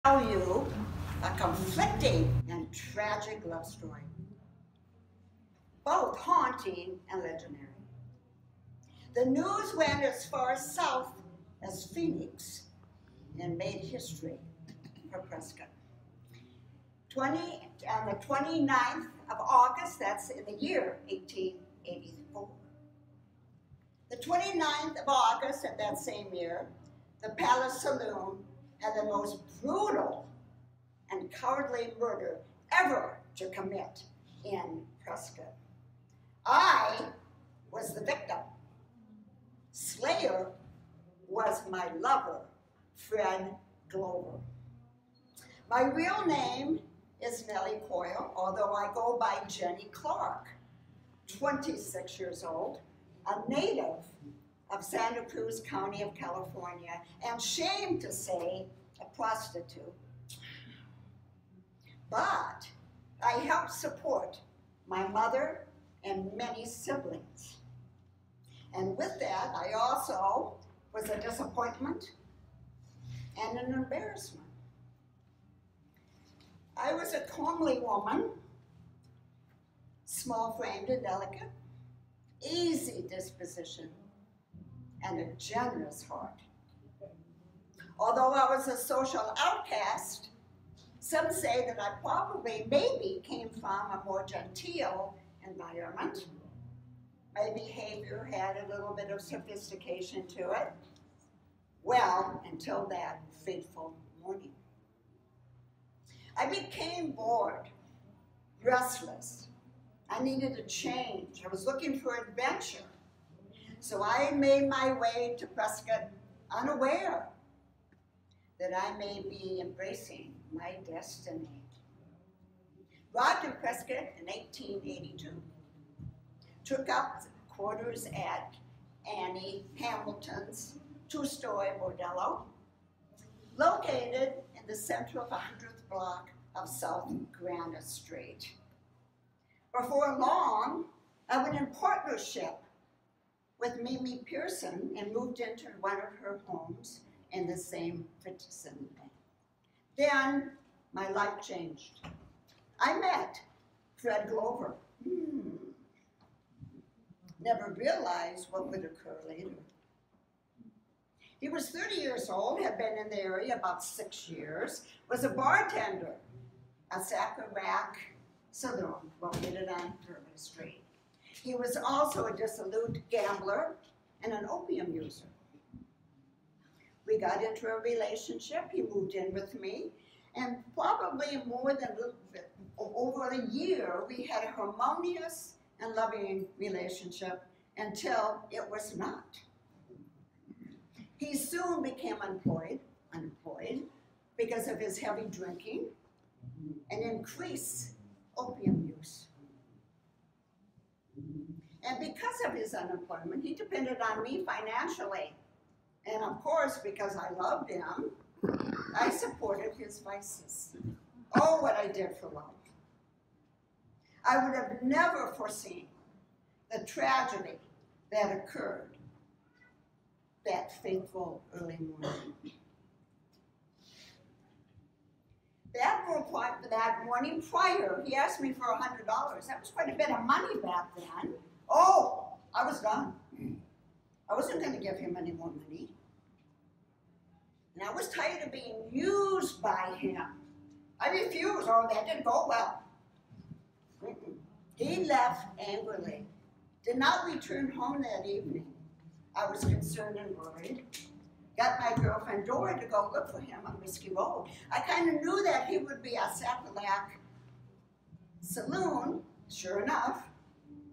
tell you a conflicting and tragic love story, both haunting and legendary. The news went as far south as Phoenix and made history for Prescott. On the 29th of August, that's in the year 1884. The 29th of August of that same year, the Palace Saloon had the most brutal and cowardly murder ever to commit in Prescott. I was the victim. Slayer was my lover, Fred Glover. My real name is Nellie Coyle, although I go by Jenny Clark, 26 years old, a native of Santa Cruz County of California, and shame to say, a prostitute. But I helped support my mother and many siblings. And with that, I also was a disappointment and an embarrassment. I was a comely woman, small-framed and delicate, easy disposition, and a generous heart. Although I was a social outcast, some say that I probably maybe came from a more genteel environment. My behavior had a little bit of sophistication to it. Well, until that fateful morning. I became bored, restless. I needed a change. I was looking for adventure. So I made my way to Prescott unaware that I may be embracing my destiny. Arrived in Prescott in 1882. Took up quarters at Annie Hamilton's two-story bordello, located in the center of the 100th block of South Granite Street. Before long, I went in partnership with Mimi Pearson and moved into one of her homes in the same vicinity. Then my life changed. I met Fred Glover. Never realized what would occur later. He was 30 years old, had been in the area about 6 years, was a bartender at Sacarac Saloon, located on Bourbon Street. He was also a dissolute gambler and an opium user. We got into a relationship. He moved in with me, and probably more than over a year, we had a harmonious and loving relationship until it was not. He soon became unemployed because of his heavy drinking and increased opium use. And because of his unemployment, he depended on me financially. And of course, because I loved him, I supported his vices. Oh, what I did for love. I would have never foreseen the tragedy that occurred that fateful early morning. That morning prior, he asked me for $100. That was quite a bit of money back then. Oh, I was done. I wasn't going to give him any more money. And I was tired of being used by him. I refused. Oh, that didn't go well. He left angrily. Did not return home that evening. I was concerned and worried. Got my girlfriend Dora to go look for him on Whiskey Road. I kind of knew that he would be at Sacarac Saloon. Sure enough,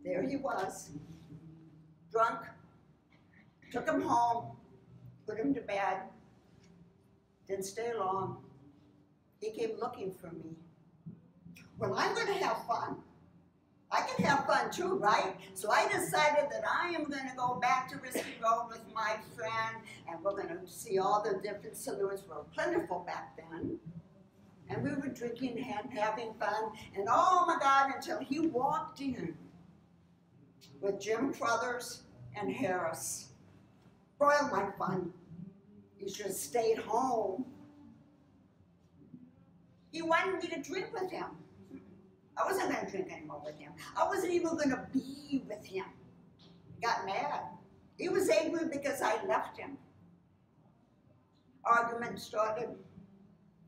there he was, drunk. Took him home, put him to bed. Didn't stay long. He came looking for me. Well, I'm going to have fun. I can have fun too, right? So I decided that I am going to go back to Whiskey Road with my friend, and we're going to see all the different saloons. Were plentiful back then. And we were drinking and having fun. And oh my God, until he walked in with Jim Crothers and Harris. Spoiled my fun. You should have stayed home. He wanted me to drink with him. I wasn't going to drink anymore with him. I wasn't even going to be with him. Got mad. He was angry because I left him. Argument started,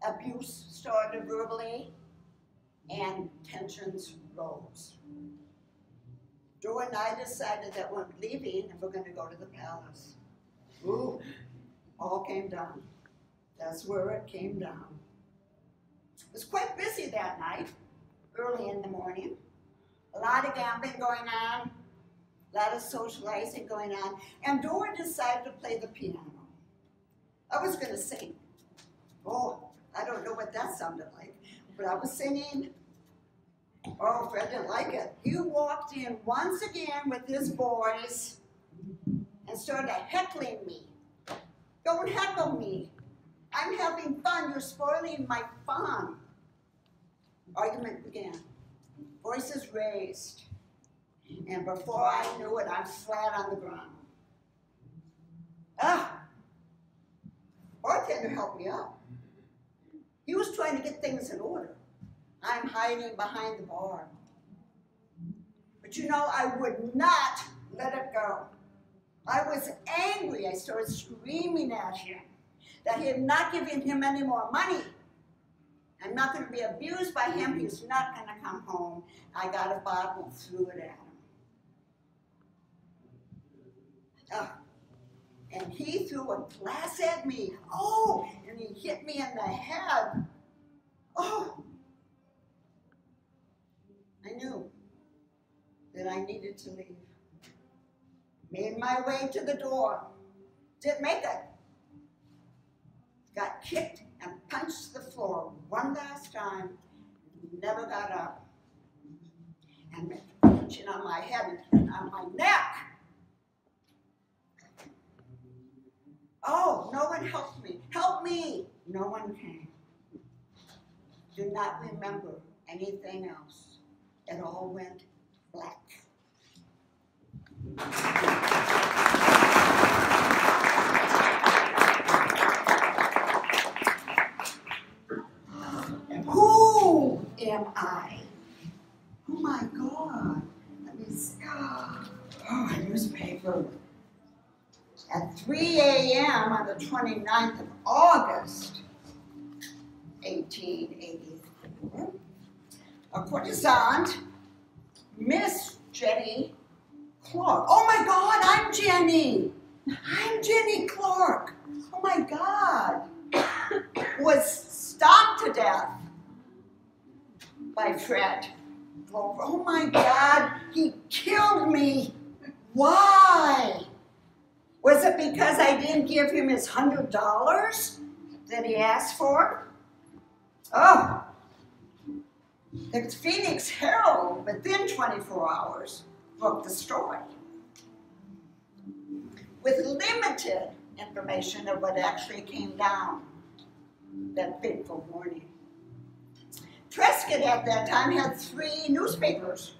abuse started verbally, and tensions rose. Joe and I decided that we're leaving and we're going to go to the palace. Ooh, all came down. That's where it came down. It was quite busy that night, early in the morning. A lot of gambling going on, a lot of socializing going on, and Dora decided to play the piano. I was going to sing. Oh, I don't know what that sounded like, but I was singing. Oh, Fred didn't like it. He walked in once again with his boys and started heckling me. Don't heckle me. I'm having fun. You're spoiling my fun. Argument began. Voices raised. And before I knew it, I'm flat on the ground. Bartender helped me up. He was trying to get things in order. I'm hiding behind the bar. But you know, I would not let it go. I was angry. I started screaming at him that he had not given him any more money. I'm not going to be abused by him. He's not going to come home. I got a bottle and threw it at him. And he threw a glass at me. Oh, and he hit me in the head. Oh. I knew that I needed to leave. Made my way to the door. Didn't make it. Got kicked and punched the floor one last time. Never got up. And punching on my head and on my neck. Oh, no one helped me. Help me. No one came. Do not remember anything else. It all went black. And who am I? Oh my God. Let me see. Oh, a newspaper. At 3 a.m. on the 29th of August, 1884, a courtesan, Miss Jenny Clark. Oh my God, I'm Jenny. I'm Jenny Clark. Oh my God. Was stomped to death by Fred. Oh my God, he killed me. Why? Was it because I didn't give him his $100 that he asked for? Oh. The Phoenix Herald, within 24 hours, broke the story with limited information of what actually came down that fateful morning. Prescott at that time had 3 newspapers,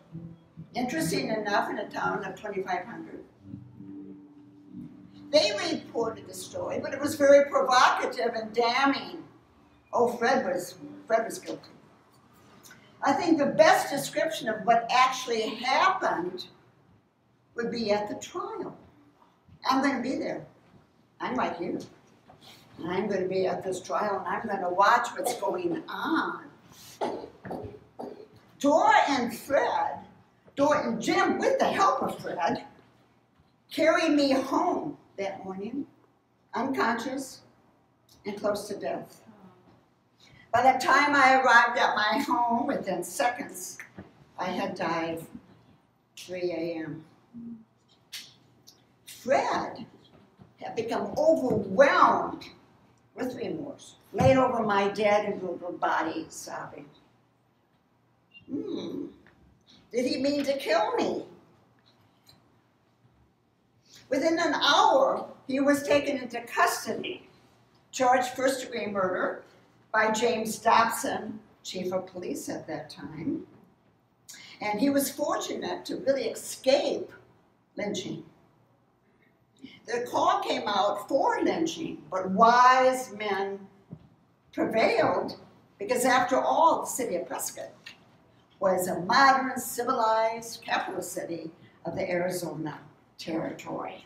interesting enough, in a town of 2,500. They reported the story, but it was very provocative and damning. Oh, Fred was guilty. I think the best description of what actually happened would be at the trial. I'm going to be there. I'm right here. And I'm going to be at this trial, and I'm going to watch what's going on. Dora and Jim, with the help of Fred, carried me home that morning, unconscious and close to death. By the time I arrived at my home, within seconds, I had died. 3 a.m. Fred had become overwhelmed with remorse, laid over my dead and brutal body, sobbing. Did he mean to kill me? Within an hour, he was taken into custody, charged first-degree murder by James Dobson, chief of police at that time. And he was fortunate to really escape lynching. The call came out for lynching, but wise men prevailed Because after all, the city of Prescott was a modern, civilized capital city of the Arizona Territory.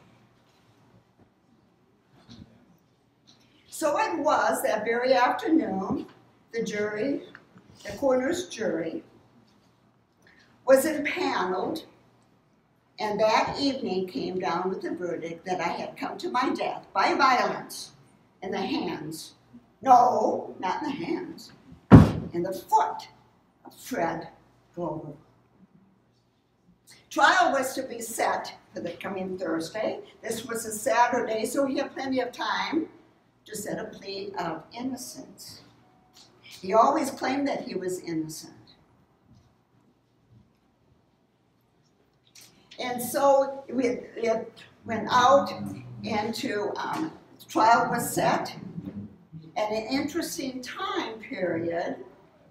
So it was that very afternoon, the coroner's jury, was impaneled, and that evening came down with the verdict that I had come to my death by violence in the hands, no, not in the hands, in the foot of Fred Glover. Trial was to be set for the coming Thursday. This was a Saturday, so he had plenty of time to set a plea of innocence. He always claimed that he was innocent. And so it went out into, trial was set, and an interesting time period,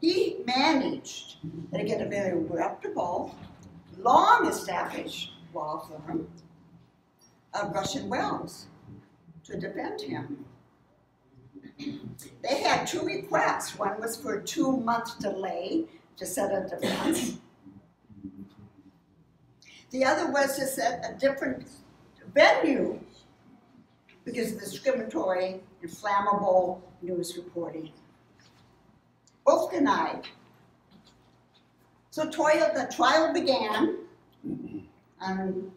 he managed to get a very reputable, long-established law firm of Russian Wells to defend him. They had two requests. One was for a 2-month delay to set a defense. The other was to set a different venue because of discriminatory, inflammable news reporting. Both denied. So the trial began on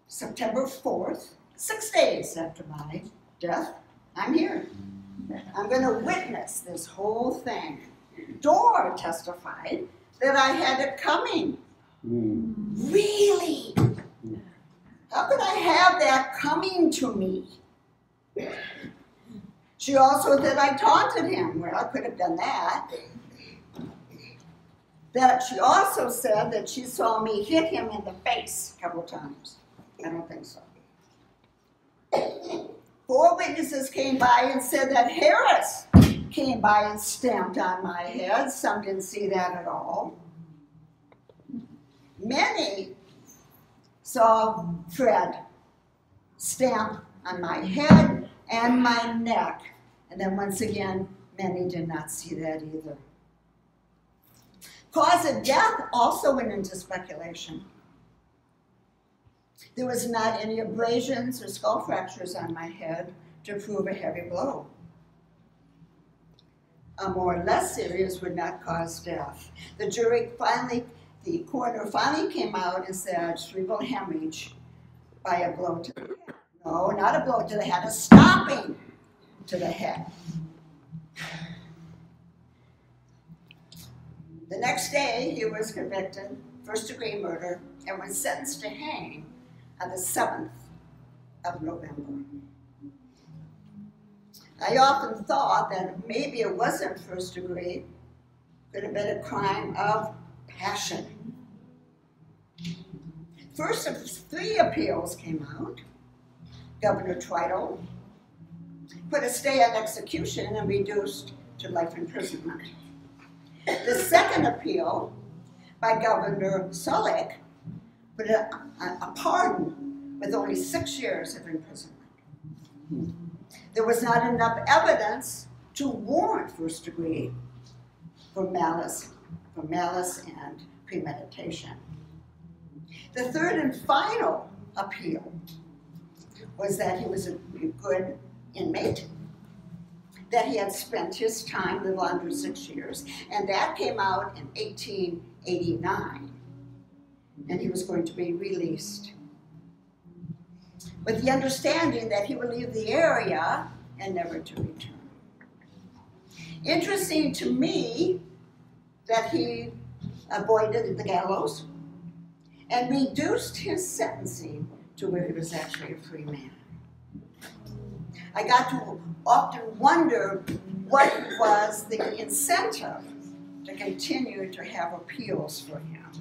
September 4th, 6 days after my death. I'm here. I'm going to witness this whole thing. Dorr testified that I had it coming. Really? How could I have that coming to me? She also said I taunted him. Well, I could have done that. She also said that she saw me hit him in the face a couple times. I don't think so. 4 witnesses came by and said that Harris came by and stamped on my head. Some didn't see that at all. Many saw Fred stamp on my head and my neck. And then once again, many did not see that either. Cause of death also went into speculation. There was not any abrasions or skull fractures on my head to prove a heavy blow. A more or less serious would not cause death. The coroner finally came out and said cerebral hemorrhage by a blow to the head. No, not a blow to the head, a stomping to the head. The next day, he was convicted, first-degree murder, and was sentenced to hang on the 7th of November. I often thought that maybe it wasn't first degree, could have been a crime of passion. First of 3 appeals came out. Governor Tridle put a stay on execution and reduced to life imprisonment. The second appeal by Governor Sullick put a pardon with only 6 years of imprisonment. There was not enough evidence to warrant first degree for malice and premeditation. The third and final appeal was that he was a good inmate, that he had spent his time a little under 6 years, and that came out in 1889, and he was going to be released with the understanding that he would leave the area and never to return. Interesting to me that he avoided the gallows and reduced his sentencing to where he was actually a free man. I got to often wonder what was the incentive to continue to have appeals for him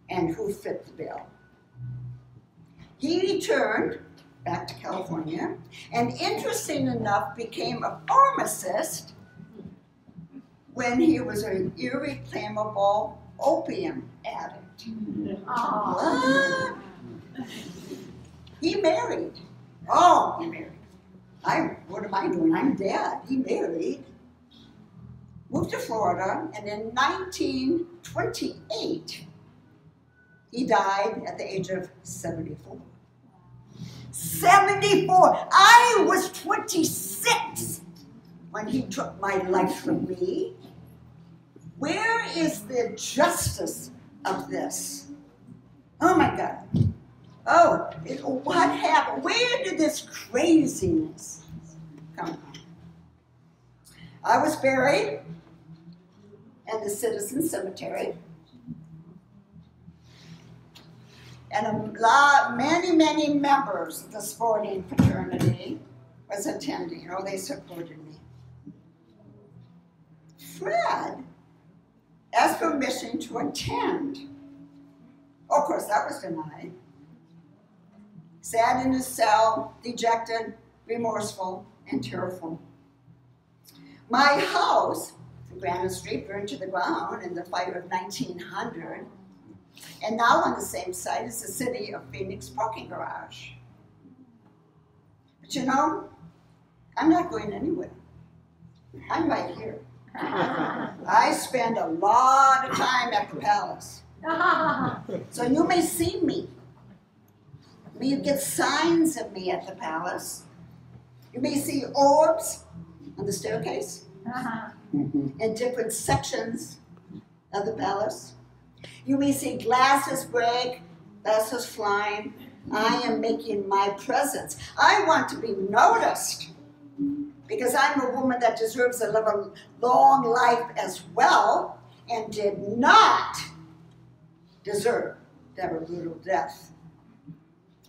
and who fit the bill. He returned back to California and, interesting enough, became a pharmacist when he was an irreclaimable opium addict. What? He married. Oh, he married. What am I doing? I'm dead. He married. moved to Florida, and in 1928, he died at the age of 74. 74! I was 26 when he took my life from me. Where is the justice of this? Oh my God. Oh, what happened? Where did this craziness come from? I was buried in the Citizen Cemetery. And many members of the sporting fraternity was attending. Oh, they supported me. Fred asked permission to attend. Of course, that was denied. Sat in his cell, dejected, remorseful, and tearful. My house, Granite Street, burned to the ground in the fire of 1900. And now on the same site is the City of Phoenix parking garage. But you know, I'm not going anywhere. I'm right here. I spend a lot of time at the palace. So you may see me. You get signs of me at the palace. You may see orbs on the staircase in different sections of the palace. You may see glasses break, glasses flying. I am making my presence. I want to be noticed because I'm a woman that deserves to live a long life as well and did not deserve to have a brutal death.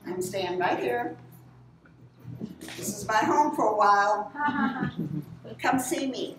I'm staying right here. This is my home for a while. Come see me.